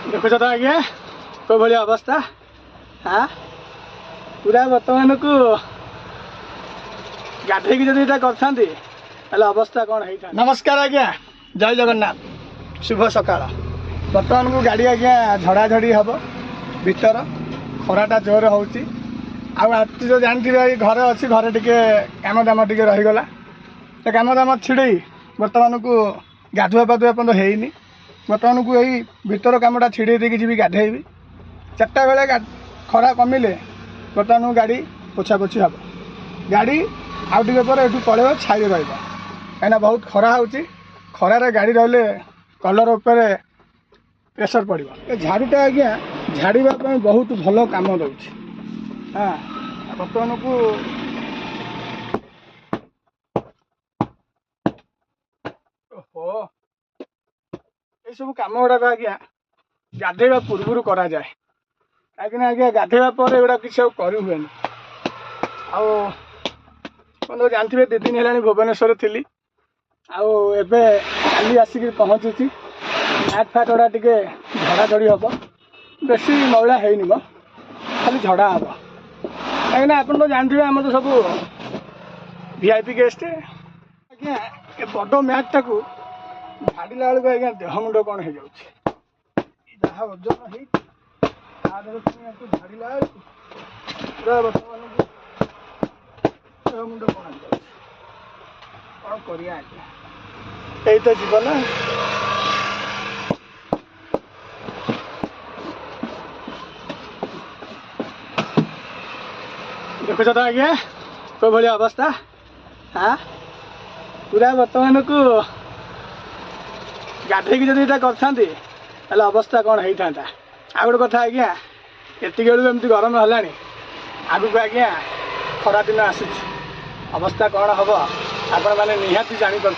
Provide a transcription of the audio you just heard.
देखुच तो आज्ञा को भाई अवस्था हाँ पूरा बर्तमान को गाधे जदि कर अवस्था कौन होता। नमस्कार आज्ञा, जय जगन्नाथ, शुभ सकाळ। बर्तमान को गाड़ी आज्ञा झड़ाझड़ी हम भीतर खराटा जोर हो जो जानते घर अच्छी घरे टे काम दाम टे रहीगला तो काम दाम छिड़े बर्तमान को गाधुआ पाधुआ पर्यटन है बर्तमान को यही भीतर कामटा छिड़े देकी जी गाधेबी 4टा बेले खरा कमिले बर्तमान को गाड़ी पोछा पोछी हम गाड़ी आउ टे पर यू पलैब छाई रहा बहुत खरा हो खरार गाड़ी रही कलर उपर प्रेसर पड़ो। झाड़ूटा आज्ञा झाड़ापी बहुत भल कम दे। हाँ बर्तमान को ओहो ये सब कम गुड़ाक आज्ञा गाधेवा पूर्व करा जाए कहीं आज्ञा गाधेवा पर एगुड़ा किसी कर हुए आप जानते 2 दिन है भुवनेश्वर थी आबे काली आसिक पहुँची मैट फैट गुड़ा टे झड़ाझड़ी हम बेसी मैला है खाली झड़ा हम कहीं आप जानते आम तो सब वीआईपी गेस्ट आज्ञा ये बड़ मैट टाक झाड़िला बेलू आज्ञा देह मुंड कौन हो जहाँ ओजन है झाड़िला पूरा बर्तमान देह मुंड कौन हो कौन कर यही तो जीवन। देखुच तो आज्ञा को भाई अवस्था हाँ पूरा बर्तमान को गाधे जदि कर अवस्था कौन होता। आ गोटे कथा आज्ञा एति बेलू एमती गरम है आगू को आज्ञा खरा दिन आसूँ अवस्था कौन हम आपण मैंने निहाती जापर।